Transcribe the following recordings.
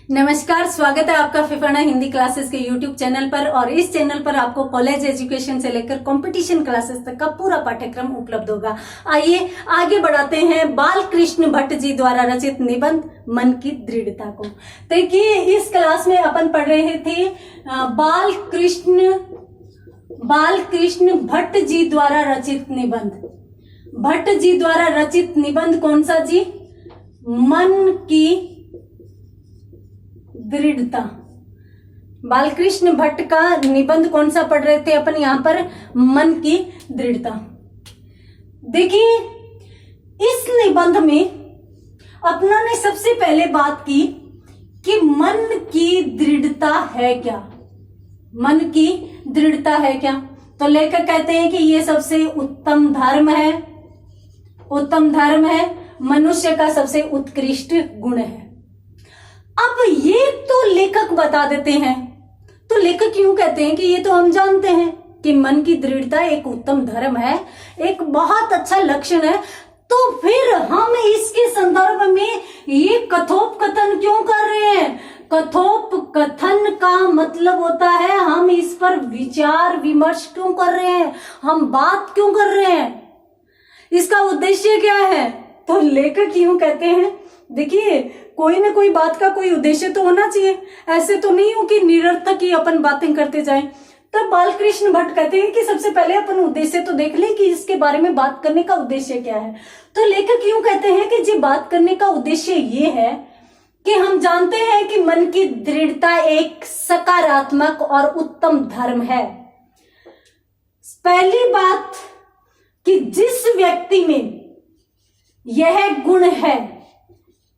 नमस्कार, स्वागत है आपका फिफाना हिंदी क्लासेस के यूट्यूब चैनल पर। और इस चैनल पर आपको कॉलेज एजुकेशन से लेकर कंपटीशन क्लासेस तक का पूरा पाठ्यक्रम उपलब्ध होगा। आइए आगे बढ़ाते हैं बाल कृष्ण भट्ट जी द्वारा रचित निबंध मन की दृढ़ता को। देखिए, इस क्लास में अपन पढ़ रहे थे बाल कृष्ण भट्ट जी द्वारा रचित निबंध। भट्ट जी द्वारा रचित निबंध कौन सा जी? मन की दृढ़ता। बालकृष्ण भट्ट का निबंध कौन सा पढ़ रहे थे अपन यहां पर? मन की दृढ़ता। देखिए, इस निबंध में अपनों ने सबसे पहले बात की कि मन की दृढ़ता है क्या। मन की दृढ़ता है क्या? तो लेखक कहते हैं कि ये सबसे उत्तम धर्म है, मनुष्य का सबसे उत्कृष्ट गुण है। अब ये तो लेखक बता देते हैं, तो लेखक क्यों कहते हैं कि ये तो हम जानते हैं कि मन की दृढ़ता एक उत्तम धर्म है, एक बहुत अच्छा लक्षण है, तो फिर हम इसके संदर्भ में ये कथोपकथन क्यों कर रहे हैं? कथोपकथन का मतलब होता है हम इस पर विचार विमर्श क्यों कर रहे हैं, हम बात क्यों कर रहे हैं, इसका उद्देश्य क्या है? तो लेखक यूं कहते हैं, देखिए, कोई ना कोई बात का कोई उद्देश्य तो होना चाहिए। ऐसे तो नहीं हो कि निरर्थक ही अपन बातें करते जाएं। तब बालकृष्ण भट्ट कहते हैं कि सबसे पहले अपन उद्देश्य तो देख लें कि इसके बारे में बात करने का उद्देश्य क्या है। तो लेखक यूं कहते हैं कि जी बात करने का उद्देश्य ये है कि हम जानते हैं कि मन की दृढ़ता एक सकारात्मक और उत्तम धर्म है। पहली बात कि जिस व्यक्ति में यह गुण है,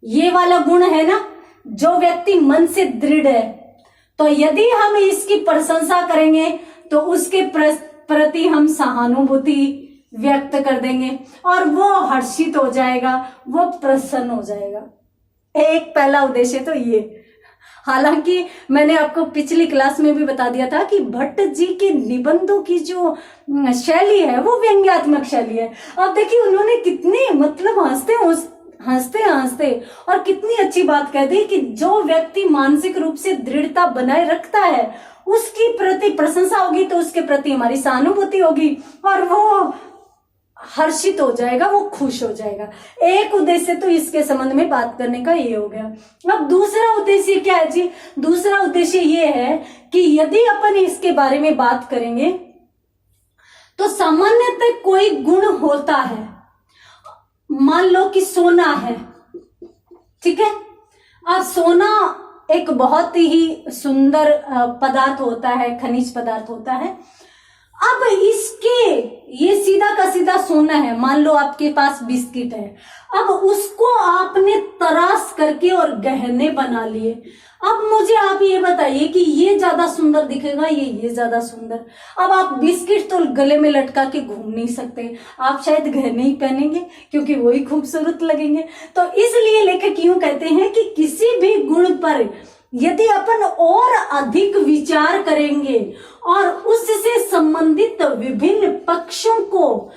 ये वाला गुण है ना, जो व्यक्ति मन से दृढ़ है, तो यदि हम इसकी प्रशंसा करेंगे तो उसके प्रति हम सहानुभूति व्यक्त कर देंगे और वो हर्षित हो जाएगा, वो प्रसन्न हो जाएगा। एक पहला उद्देश्य तो ये। हालांकि मैंने आपको पिछली क्लास में भी बता दिया था कि भट्ट जी के निबंधों की जो शैली है वो व्यंग्यात्मक शैली है। अब देखिए, उन्होंने कितने मतलब हंसते और कितनी अच्छी बात कह दी कि जो व्यक्ति मानसिक रूप से दृढ़ता बनाए रखता है उसकी प्रति प्रशंसा होगी तो उसके प्रति हमारी सहानुभूति होगी और वो हर्षित हो जाएगा, वो खुश हो जाएगा। एक उद्देश्य तो इसके संबंध में बात करने का ये हो गया। अब दूसरा उद्देश्य क्या है जी? दूसरा उद्देश्य ये है कि यदि अपन इसके बारे में बात करेंगे तो सामान्यतः कोई गुण होता है। मान लो कि सोना है, ठीक है। अब सोना एक बहुत ही सुंदर पदार्थ होता है, खनिज पदार्थ होता है। अब ये सीधा का सीधा सोना है। मान लो आपके पास बिस्किट है, अब उसको आपने तराश करके और गहने बना लिए। अब मुझे आप ये बताइए कि ये ज्यादा सुंदर दिखेगा, ये ज्यादा सुंदर। अब आप बिस्किट तो गले में लटका के घूम नहीं सकते, आप शायद गहने ही पहनेंगे क्योंकि वही खूबसूरत लगेंगे। तो इसलिए लेखक यूं कहते हैं कि किसी भी गुण पर यदि अपन और अधिक विचार करेंगे और उससे संबंधित विभिन्न पक्षों को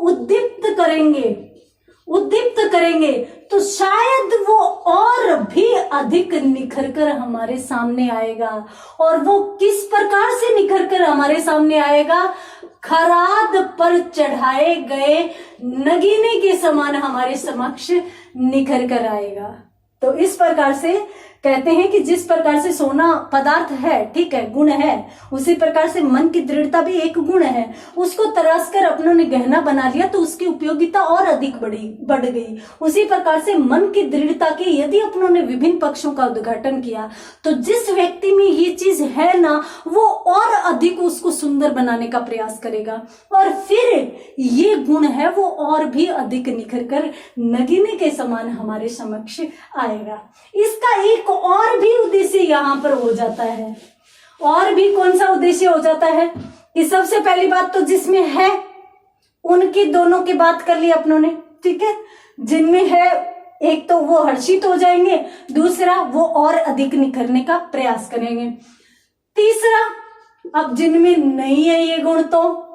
उद्दीप्त करेंगे तो शायद वो और भी अधिक निखर कर हमारे सामने आएगा। और वो किस प्रकार से निखर कर हमारे सामने आएगा? खराद पर चढ़ाए गए नगीने के समान हमारे समक्ष निखर कर आएगा। तो इस प्रकार से कहते हैं कि जिस प्रकार से सोना पदार्थ है, ठीक है, गुण है, उसी प्रकार से मन की दृढ़ता भी एक गुण है। उसको तराश कर अपनों ने गहना बना लिया तो उसकी उपयोगिता और अधिक बढ़ गई। उसी प्रकार से मन की दृढ़ता के यदि अपनों ने विभिन्न पक्षों का उद्घाटन किया तो जिस व्यक्ति में ये चीज है ना, वो और अधिक उसको सुंदर बनाने का प्रयास करेगा और फिर ये गुण है वो और भी अधिक निखर कर नगीने के समान हमारे समक्ष आएगा। इसका एक और भी उद्देश्य यहां पर हो जाता है। और भी कौन सा उद्देश्य हो जाता है कि सबसे पहली बात तो जिसमें है उनकी दोनों की बात कर ली अपनों ने, ठीक है। जिनमें है एक तो वो हर्षित हो जाएंगे, दूसरा वो और अधिक निखरने का प्रयास करेंगे। तीसरा, अब जिनमें नहीं है ये गुण तो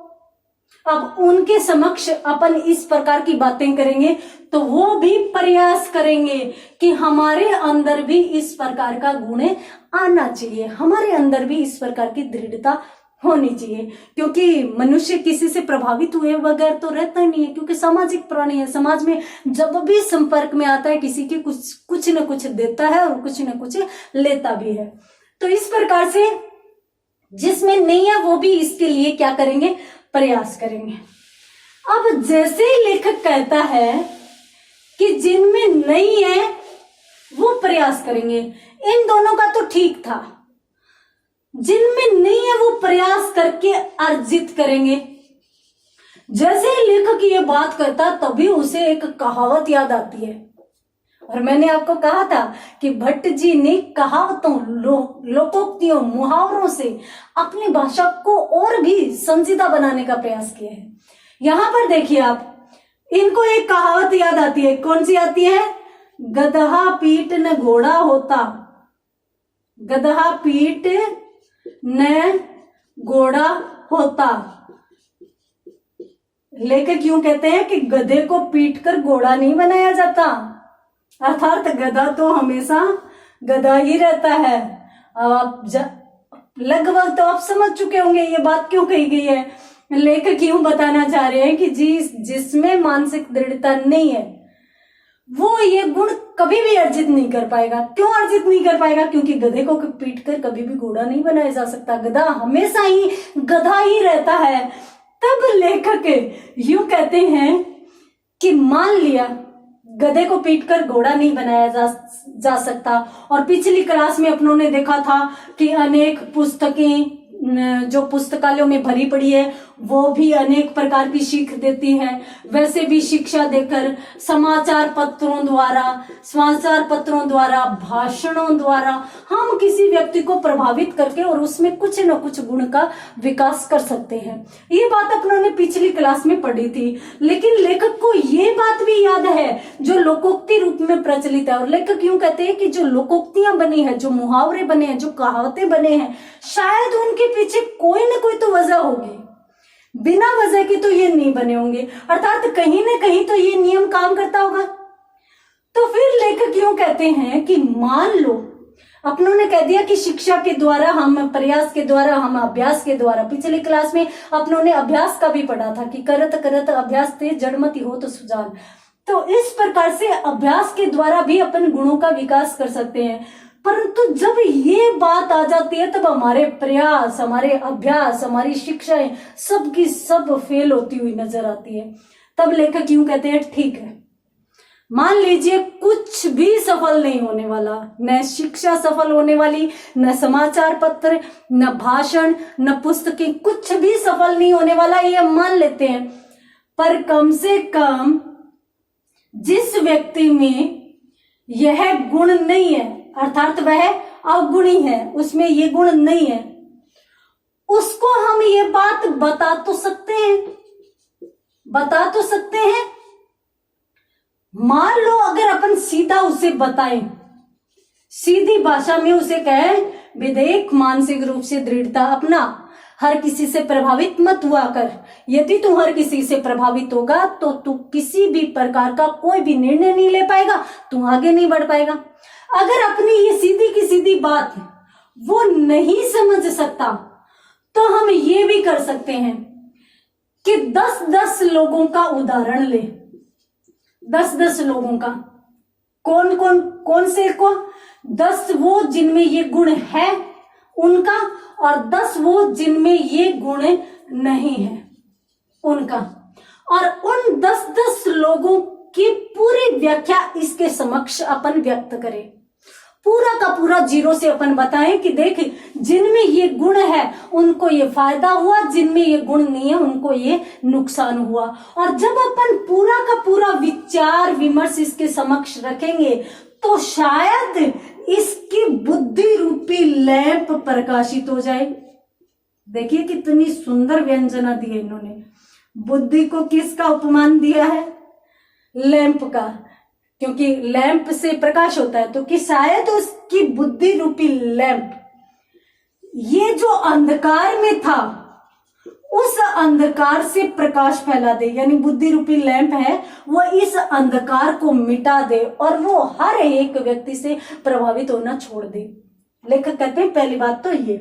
अब उनके समक्ष अपन इस प्रकार की बातें करेंगे तो वो भी प्रयास करेंगे कि हमारे अंदर भी इस प्रकार का गुण आना चाहिए, हमारे अंदर भी इस प्रकार की दृढ़ता होनी चाहिए। क्योंकि मनुष्य किसी से प्रभावित हुए बगैर तो रहता नहीं है, क्योंकि सामाजिक प्राणी है। समाज में जब भी संपर्क में आता है किसी के कुछ न कुछ देता है और कुछ न कुछ लेता भी है। तो इस प्रकार से जिसमें नहीं है वो भी इसके लिए क्या करेंगे, प्रयास करेंगे। अब जैसे ही लेखक कहता है कि जिनमें नहीं है वो प्रयास करेंगे, इन दोनों का तो ठीक था। जिनमें नहीं है वो प्रयास करके अर्जित करेंगे। जैसे ही लेखक ये बात करता तभी उसे एक कहावत याद आती है। और मैंने आपको कहा था कि भट्ट जी ने कहावतों, लोकोक्तियों, मुहावरों से अपनी भाषा को और भी संजीदा बनाने का प्रयास किया है। यहां पर देखिए आप, इनको एक कहावत याद आती है। कौन सी आती है? गदहा पीठ न घोड़ा होता, गदहा पीठ न घोड़ा होता। लेखक क्यों कहते हैं कि गधे को पीट कर घोड़ा नहीं बनाया जाता, अर्थात गधा तो हमेशा गधा ही रहता है। अब आप लगभग तो आप समझ चुके होंगे ये बात क्यों कही गई है। लेखक क्यों बताना चाह रहे हैं कि जिसमें मानसिक दृढ़ता नहीं है वो ये गुण कभी भी अर्जित नहीं कर पाएगा। क्यों अर्जित नहीं कर पाएगा? क्योंकि गधे को पीट कर कभी भी घोड़ा नहीं बनाया जा सकता, गधा हमेशा ही गधा ही रहता है। तब लेखक यूं कहते हैं कि मान लिया गधे को पीटकर घोड़ा नहीं बनाया जा सकता। और पिछली क्लास में अपनों ने देखा था कि अनेक पुस्तकें जो पुस्तकालयों में भरी पड़ी है वो भी अनेक प्रकार की सीख देती है। वैसे भी शिक्षा देकर समाचार पत्रों द्वारा, भाषणों द्वारा हम किसी व्यक्ति को प्रभावित करके और उसमें कुछ न कुछ गुण का विकास कर सकते हैं। ये बात अपनों ने पिछली क्लास में पढ़ी थी। लेकिन लेखक को ये बात भी याद है जो लोकोक्ति रूप में प्रचलित है। और लेखक यूं कहते हैं कि जो लोकोक्तियां बनी है, जो मुहावरे बने हैं, जो कहावतें बने हैं, शायद उनके पीछे कोई न कोई तो वजह होगी, बिना वजह की तो ये नहीं बने होंगे। अर्थात कहीं न कहीं तो ये नियम काम करता होगा। तो फिर लेखक क्यों कहते हैं कि मान लो अपनों ने कह दिया कि शिक्षा के द्वारा, हम प्रयास के द्वारा, हम अभ्यास के द्वारा, पिछली क्लास में अपनों ने अभ्यास का भी पढ़ा था कि करत करत अभ्यास ते जड़मति हो तो सुजान। तो इस प्रकार से अभ्यास के द्वारा भी अपन गुणों का विकास कर सकते हैं। परंतु जब ये बात आ जाती है तब हमारे प्रयास, हमारे अभ्यास, हमारी शिक्षाएं सब की सब फेल होती हुई नजर आती है। तब लेखक यूं कहते हैं ठीक है, मान लीजिए कुछ भी सफल नहीं होने वाला, न शिक्षा सफल होने वाली, न समाचार पत्र, न भाषण, न पुस्तकें, कुछ भी सफल नहीं होने वाला, ये मान लेते हैं। पर कम से कम जिस व्यक्ति में यह गुण नहीं है, अर्थात वह अवगुणी है, उसमें ये गुण नहीं है, उसको हम ये बात बता तो सकते हैं। मान लो अगर अपन सीधा उसे बताएं, सीधी भाषा में उसे कहें, विवेक मानसिक रूप से दृढ़ता अपना, हर किसी से प्रभावित मत हुआ कर। यदि तू हर किसी से प्रभावित होगा तो तू किसी भी प्रकार का कोई भी निर्णय नहीं ले पाएगा, तू आगे नहीं बढ़ पाएगा। अगर अपनी ये सीधी की सीधी बात वो नहीं समझ सकता तो हम ये भी कर सकते हैं कि 10-10 लोगों का उदाहरण ले। 10-10 लोगों का, कौन से को? 10 वो जिनमें ये गुण है उनका, और 10 वो जिनमें ये गुण नहीं है उनका। और उन 10-10 लोगों की पूरी व्याख्या इसके समक्ष अपन व्यक्त करें, पूरा का पूरा जीरो से अपन बताएं कि देख, जिनमें ये गुण है उनको ये फायदा हुआ, जिनमें ये गुण नहीं है उनको ये नुकसान हुआ। और जब अपन पूरा का पूरा विचार विमर्श इसके समक्ष रखेंगे तो शायद इसकी बुद्धि रूपी लैंप प्रकाशित हो जाए। देखिए कितनी सुंदर व्यंजना दी है इन्होंने। बुद्धि को किसका उपमान दिया है? लैंप का, क्योंकि लैंप से प्रकाश होता है, तो कि शायद उसकी बुद्धि रूपी लैंप ये जो अंधकार में था उस अंधकार से प्रकाश फैला दे, यानी बुद्धि रूपी लैंप है वो इस अंधकार को मिटा दे और वो हर एक व्यक्ति से प्रभावित होना छोड़ दे। लेखक कहते हैं पहली बात तो ये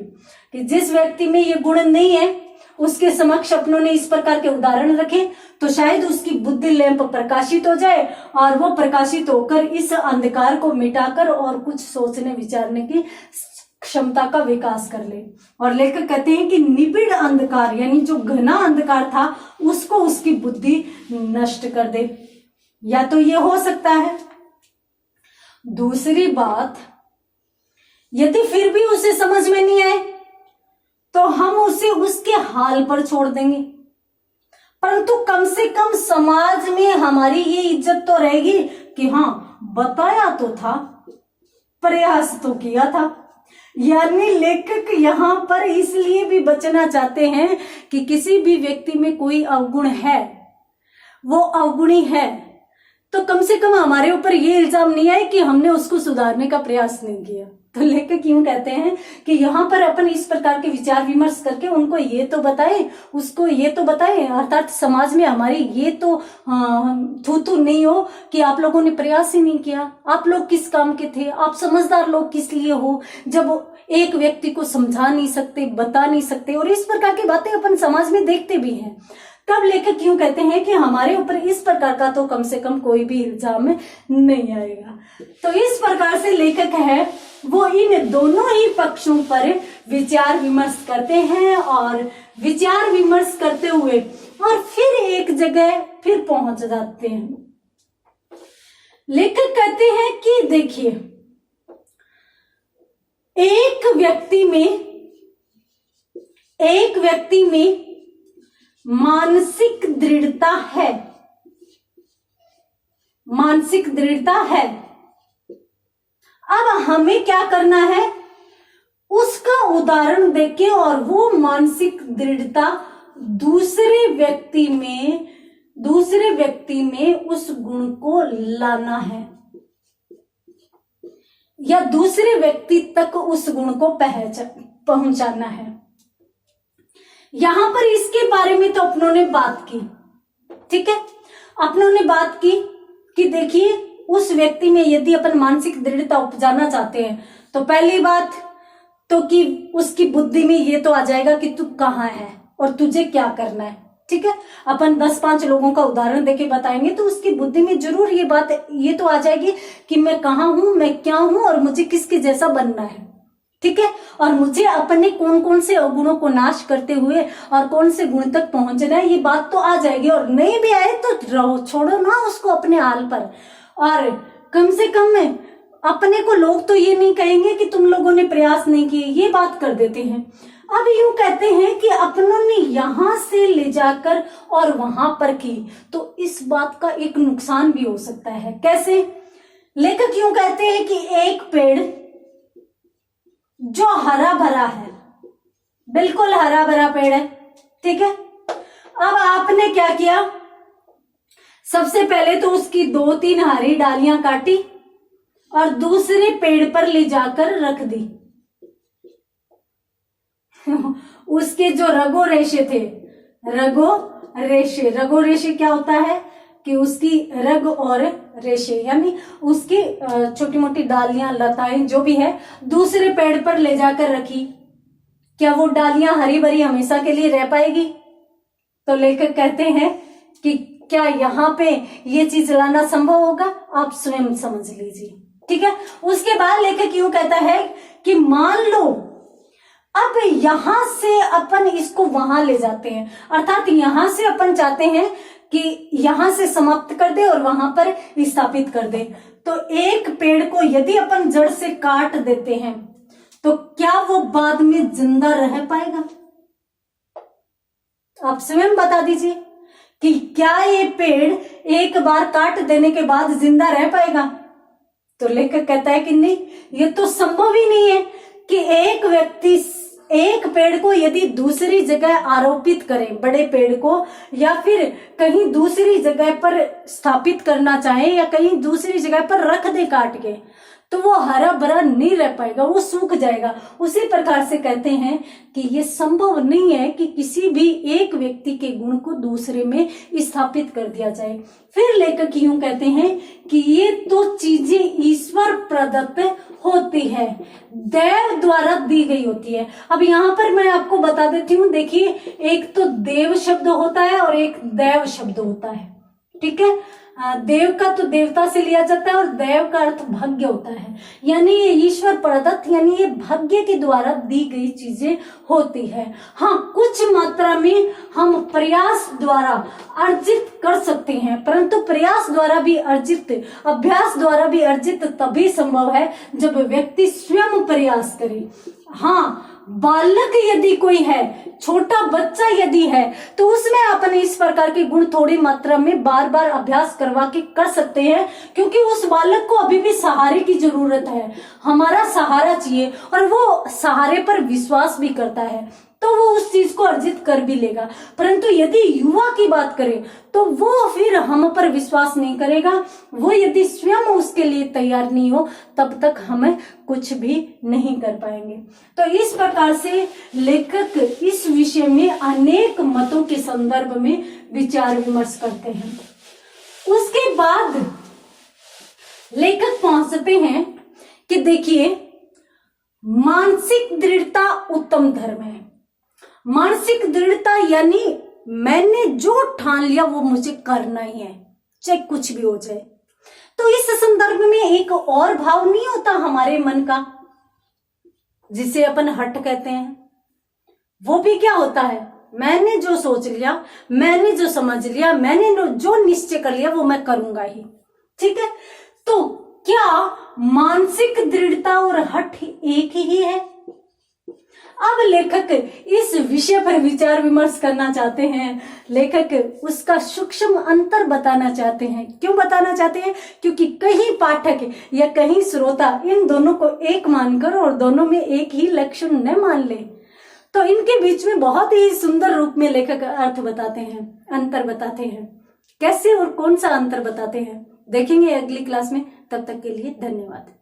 कि जिस व्यक्ति में ये गुण नहीं है उसके समक्ष अपनों ने इस प्रकार के उदाहरण रखे तो शायद उसकी बुद्धि लैंप प्रकाशित हो जाए और वो प्रकाशित होकर इस अंधकार को मिटाकर और कुछ सोचने विचारने की क्षमता का विकास कर ले। और लेखक कहते हैं कि निबिड़ अंधकार यानी जो घना अंधकार था उसको उसकी बुद्धि नष्ट कर दे। या तो ये हो सकता है। दूसरी बात, यदि फिर भी उसे समझ में नहीं आए तो हम उसे उसके हाल पर छोड़ देंगे, परंतु कम से कम समाज में हमारी ये इज्जत तो रहेगी कि हाँ बताया तो था, प्रयास तो किया था। यानी लेखक यहाँ पर इसलिए भी बचना चाहते हैं कि किसी भी व्यक्ति में कोई अवगुण है, वो अवगुणी है, तो कम से कम हमारे ऊपर ये इल्जाम नहीं आए कि हमने उसको सुधारने का प्रयास नहीं किया। तो लेखक यूं कहते हैं कि यहाँ पर अपन इस प्रकार के विचार विमर्श करके उनको ये तो बताए, उसको ये तो बताए, अर्थात समाज में हमारी ये तो थू नहीं हो कि आप लोगों ने प्रयास ही नहीं किया, आप लोग किस काम के थे, आप समझदार लोग किस लिए हो जब एक व्यक्ति को समझा नहीं सकते, बता नहीं सकते। और इस प्रकार की बातें अपन समाज में देखते भी हैं। तब लेखक क्यों कहते हैं कि हमारे ऊपर इस प्रकार का तो कम से कम कोई भी इल्जाम नहीं आएगा। तो इस प्रकार से लेखक है वो इन दोनों ही पक्षों पर विचार विमर्श करते हैं और विचार विमर्श करते हुए और फिर एक जगह फिर पहुंच जाते हैं। लेखक कहते हैं कि देखिए, एक व्यक्ति में मानसिक दृढ़ता है, मानसिक दृढ़ता है। अब हमें क्या करना है, उसका उदाहरण देके और वो मानसिक दृढ़ता दूसरे व्यक्ति में उस गुण को लाना है या दूसरे व्यक्ति तक उस गुण को पहुंचाना है। यहां पर इसके बारे में तो अपनों ने बात की, ठीक है, अपनों ने बात की कि देखिए उस व्यक्ति में यदि अपन मानसिक दृढ़ता उपजाना चाहते हैं तो पहली बात तो कि उसकी बुद्धि में ये तो आ जाएगा कि तू कहाँ है और तुझे क्या करना है, ठीक है। अपन 10-5 लोगों का उदाहरण देके बताएंगे तो उसकी बुद्धि में जरूर ये बात ये तो आ जाएगी कि मैं कहाँ हूं, मैं क्या हूं और मुझे किसके जैसा बनना है, ठीक है। और मुझे अपने कौन कौन से अवगुणों को नाश करते हुए और कौन से गुण तक पहुंचना है, ये बात तो आ जाएगी। और नहीं भी आए तो रहो, छोड़ो ना उसको अपने हाल पर। और कम से कम अपने को लोग तो ये नहीं कहेंगे कि तुम लोगों ने प्रयास नहीं किए, ये बात कर देते हैं। अब यूं कहते हैं कि अपनों ने यहां से ले जाकर और वहां पर की तो इस बात का एक नुकसान भी हो सकता है। कैसे? लेखक यूं कहते हैं कि एक पेड़ जो हरा भरा है, बिल्कुल हरा भरा पेड़ है, ठीक है। अब आपने क्या किया, सबसे पहले तो उसकी 2-3 हरी डालियां काटी और दूसरे पेड़ पर ले जाकर रख दी। उसके जो रगो रेशे थे, रगो रेशे क्या होता है कि उसकी रग और रेशे यानी उसकी छोटी मोटी डालियां, लताएं जो भी है दूसरे पेड़ पर ले जाकर रखी। क्या वो डालियां हरी भरी हमेशा के लिए रह पाएगी? तो लेखक कहते हैं कि क्या यहाँ पे ये चीज लाना संभव होगा? आप स्वयं समझ लीजिए, ठीक है। उसके बाद लेखक यूं कहता है कि मान लो अब यहां से अपन इसको वहां ले जाते हैं, अर्थात यहां से अपन चाहते हैं कि यहां से समाप्त कर दे और वहां पर स्थापित कर दे। तो एक पेड़ को यदि अपन जड़ से काट देते हैं तो क्या वो बाद में जिंदा रह पाएगा? आप स्वयं बता दीजिए कि क्या ये पेड़ एक बार काट देने के बाद जिंदा रह पाएगा? तो लेखक कहता है कि नहीं, ये तो संभव ही नहीं है कि एक व्यक्ति एक पेड़ को यदि दूसरी जगह आरोपित करे, बड़े पेड़ को, या फिर कहीं दूसरी जगह पर स्थापित करना चाहे या कहीं दूसरी जगह पर रख दे काट के, तो वो हरा भरा नहीं रह पाएगा, वो सूख जाएगा। उसी प्रकार से कहते हैं कि ये संभव नहीं है कि किसी भी एक व्यक्ति के गुण को दूसरे में स्थापित कर दिया जाए। फिर लेखक यूं कहते हैं कि ये तो चीजें ईश्वर प्रदत्त होती है, देव द्वारा दी गई होती है। अब यहाँ पर मैं आपको बता देती हूँ, देखिए, एक तो देव शब्द होता है और एक दैव शब्द होता है, ठीक है। देव का तो देवता से लिया जाता है और दैव का अर्थ भाग्य होता है, यानी ये ईश्वर प्रदत्त, यानी ये भाग्य के द्वारा दी गई चीजें होती है। हाँ, कुछ मात्रा में हम प्रयास द्वारा अर्जित कर सकते हैं, परंतु प्रयास द्वारा भी अर्जित, अभ्यास द्वारा भी अर्जित तभी संभव है जब व्यक्ति स्वयं प्रयास करे। हाँ, बालक यदि कोई है, छोटा बच्चा यदि है, तो उसमें अपन इस प्रकार के गुण थोड़ी मात्रा में बार बार अभ्यास करवा के कर सकते हैं, क्योंकि उस बालक को अभी भी सहारे की जरूरत है, हमारा सहारा चाहिए, और वो सहारे पर विश्वास भी करता है, तो वो उस चीज को अर्जित कर भी लेगा। परंतु यदि युवा की बात करें तो वो फिर हम पर विश्वास नहीं करेगा, वो यदि स्वयं उसके लिए तैयार नहीं हो तब तक हमें कुछ भी नहीं कर पाएंगे। तो इस प्रकार से लेखक इस विषय में अनेक मतों के संदर्भ में विचार विमर्श करते हैं। उसके बाद लेखक पहुंचते हैं कि देखिए, मानसिक दृढ़ता उत्तम धर्म है। मानसिक दृढ़ता यानी मैंने जो ठान लिया वो मुझे करना ही है, चाहे कुछ भी हो जाए। तो इस संदर्भ में एक और भाव नहीं होता हमारे मन का, जिसे अपन हठ कहते हैं, वो भी क्या होता है, मैंने जो सोच लिया, मैंने जो समझ लिया, मैंने जो निश्चय कर लिया वो मैं करूंगा ही, ठीक है। तो क्या मानसिक दृढ़ता और हठ एक ही है? अब लेखक इस विषय पर विचार विमर्श करना चाहते हैं। लेखक उसका सूक्ष्म अंतर बताना चाहते हैं। क्यों बताना चाहते हैं? क्योंकि कहीं पाठक या कहीं श्रोता इन दोनों को एक मानकर और दोनों में एक ही लक्षण न मान ले, तो इनके बीच में बहुत ही सुंदर रूप में लेखक अर्थ बताते हैं, अंतर बताते हैं। कैसे और कौन सा अंतर बताते हैं देखेंगे अगली क्लास में। तब तक के लिए धन्यवाद।